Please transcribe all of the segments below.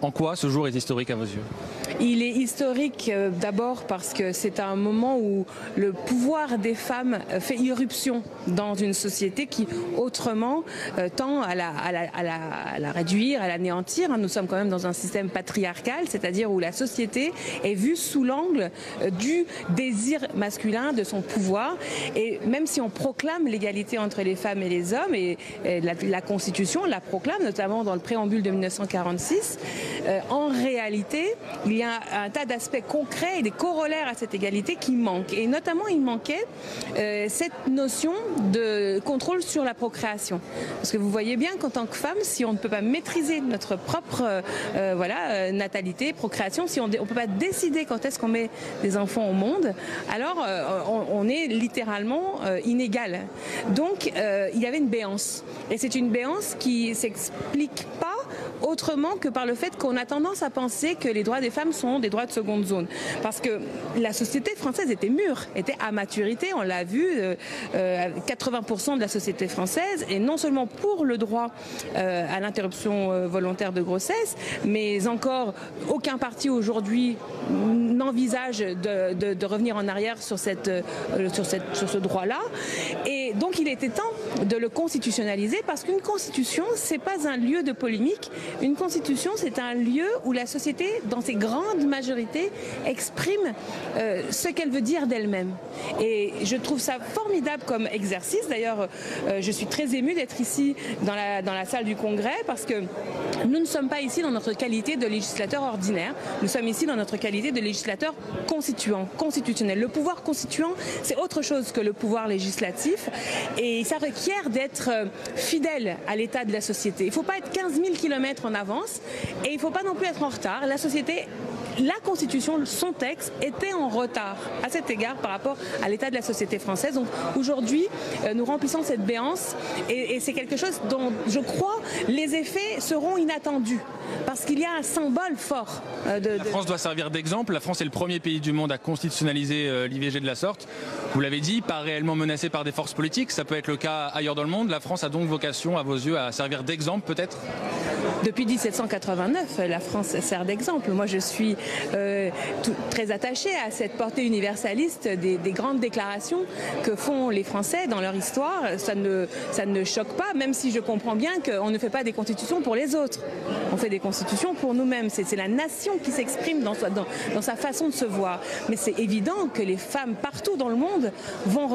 En quoi ce jour est historique à vos yeux? Il est historique d'abord parce que c'est un moment où le pouvoir des femmes fait irruption dans une société qui autrement tend à la réduire, à l'anéantir. Nous sommes quand même dans un système patriarcal, c'est-à-dire où la société est vue sous l'angle du désir masculin, de son pouvoir. Et même si on proclame l'égalité entre les femmes et les hommes, et la Constitution la proclame, notamment dans le préambule de 1946, en réalité, il y a un tas d'aspects concrets et des corollaires à cette égalité qui manquent. Et notamment, il manquait cette notion de contrôle sur la procréation. Parce que vous voyez bien qu'en tant que femme, si on ne peut pas maîtriser notre propre natalité, procréation, si on ne peut pas décider quand est-ce qu'on met des enfants au monde, alors on est littéralement inégal. Donc, il y avait une béance. Et c'est une béance qui ne s'explique pas autrement que par le fait qu'on a tendance à penser que les droits des femmes sont des droits de seconde zone. Parce que la société française était mûre, était à maturité, on l'a vu, 80% de la société française, et non seulement pour le droit à l'interruption volontaire de grossesse, mais encore aucun parti aujourd'hui n'envisage de revenir en arrière sur ce droit-là. Et donc il était temps de le constitutionnaliser, parce qu'une constitution, c'est pas un lieu de polémique. Une constitution, c'est un lieu où la société, dans ses grandes majorités, exprime ce qu'elle veut dire d'elle-même. Et je trouve ça formidable comme exercice. D'ailleurs, je suis très émue d'être ici dans la salle du Congrès, parce que nous ne sommes pas ici dans notre qualité de législateur ordinaire. Nous sommes ici dans notre qualité de législateur constituant, constitutionnel. Le pouvoir constituant, c'est autre chose que le pouvoir législatif, et ça requiert d'être fidèle à l'état de la société. Il ne faut pas être 15 000 kilomètres en avance, et il ne faut pas non plus être en retard. La société, la Constitution, son texte, était en retard à cet égard par rapport à l'état de la société française. Donc aujourd'hui, nous remplissons cette béance, et c'est quelque chose dont je crois les effets seront inattendus, parce qu'il y a un symbole fort. La France doit servir d'exemple. La France est le premier pays du monde à constitutionnaliser l'IVG de la sorte. Vous l'avez dit, pas réellement menacée par des forces politiques. Ça peut être le cas ailleurs dans le monde. La France a donc vocation, à vos yeux, à servir d'exemple peut-être? Depuis 1789, la France sert d'exemple. Moi, je suis très attachée à cette portée universaliste des grandes déclarations que font les Français dans leur histoire. Ça ne choque pas, même si je comprends bien qu'on ne fait pas des constitutions pour les autres. On fait des constitutions pour nous-mêmes. C'est la nation qui s'exprime dans sa façon de se voir. Mais c'est évident que les femmes partout dans le monde vont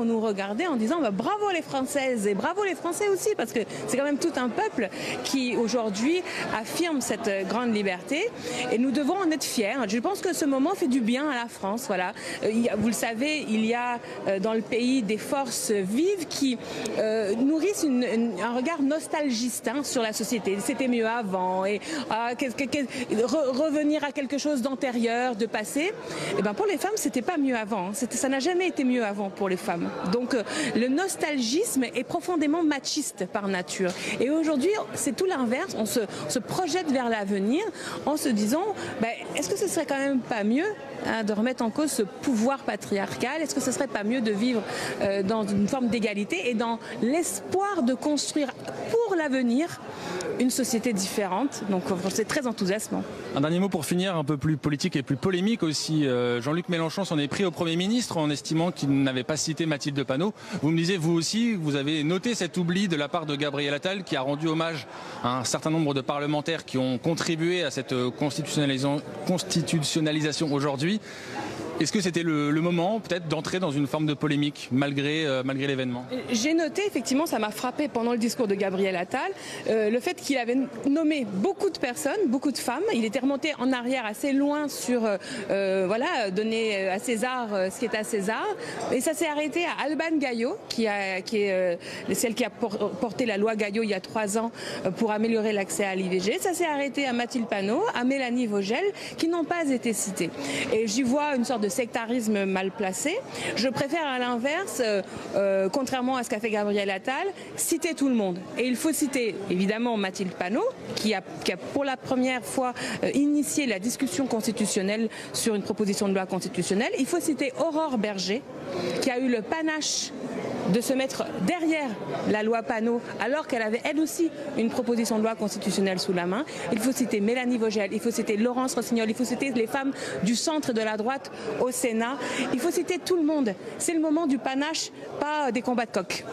nous regarder en disant bravo les Françaises et bravo les Français aussi, parce que c'est quand même tout un peuple qui aujourd'hui affirme cette grande liberté, et nous devons en être fiers. Je pense que ce moment fait du bien à la France. Voilà. Vous le savez, il y a dans le pays des forces vives qui nourrissent un regard nostalgiste sur la société. C'était mieux avant, et revenir à quelque chose d'antérieur, de passé. Et ben pour les femmes, c'était pas mieux avant. Ça n'a jamais été mieux avant pour les femmes. Donc le nostalgisme est profondément machiste par nature. Et aujourd'hui, c'est tout l'inverse. On se projette vers l'avenir en se disant, est-ce que ce serait quand même pas mieux de remettre en cause ce pouvoir patriarcal? Est-ce que ce serait pas mieux de vivre dans une forme d'égalité et dans l'espoir de construire pour l'avenir une société différente? Donc c'est très enthousiasmant. Un dernier mot pour finir, un peu plus politique et plus polémique aussi. Jean-Luc Mélenchon s'en est pris au Premier ministre en estimant qu'il n'avait pas cité Mathilde Panot. Vous me disiez, vous aussi, vous avez noté cet oubli de la part de Gabriel Attal, qui a rendu hommage à un certain nombre de parlementaires qui ont contribué à cette constitutionnalisation aujourd'hui. Est-ce que c'était le moment peut-être d'entrer dans une forme de polémique malgré l'événement? J'ai noté, effectivement, ça m'a frappé pendant le discours de Gabriel Attal, le fait qu'il avait nommé beaucoup de personnes, beaucoup de femmes. Il était remonté en arrière assez loin sur donner à César ce qui est à César. Et ça s'est arrêté à Alban Gaillot, qui est celle qui a porté la loi Gaillot il y a 3 ans pour améliorer l'accès à l'IVG. Ça s'est arrêté à Mathilde Panot, à Mélanie Vogel, qui n'ont pas été citées. Et j'y vois une sorte de sectarisme mal placé. Je préfère à l'inverse, contrairement à ce qu'a fait Gabriel Attal, citer tout le monde. Et il faut citer évidemment Mathilde Panot, qui a pour la première fois initié la discussion constitutionnelle sur une proposition de loi constitutionnelle. Il faut citer Aurore Berger, qui a eu le panache de se mettre derrière la loi Panot, alors qu'elle avait elle aussi une proposition de loi constitutionnelle sous la main. Il faut citer Mélanie Vogel, il faut citer Laurence Rossignol, il faut citer les femmes du centre de la droite au Sénat. Il faut citer tout le monde. C'est le moment du panache, pas des combats de coq.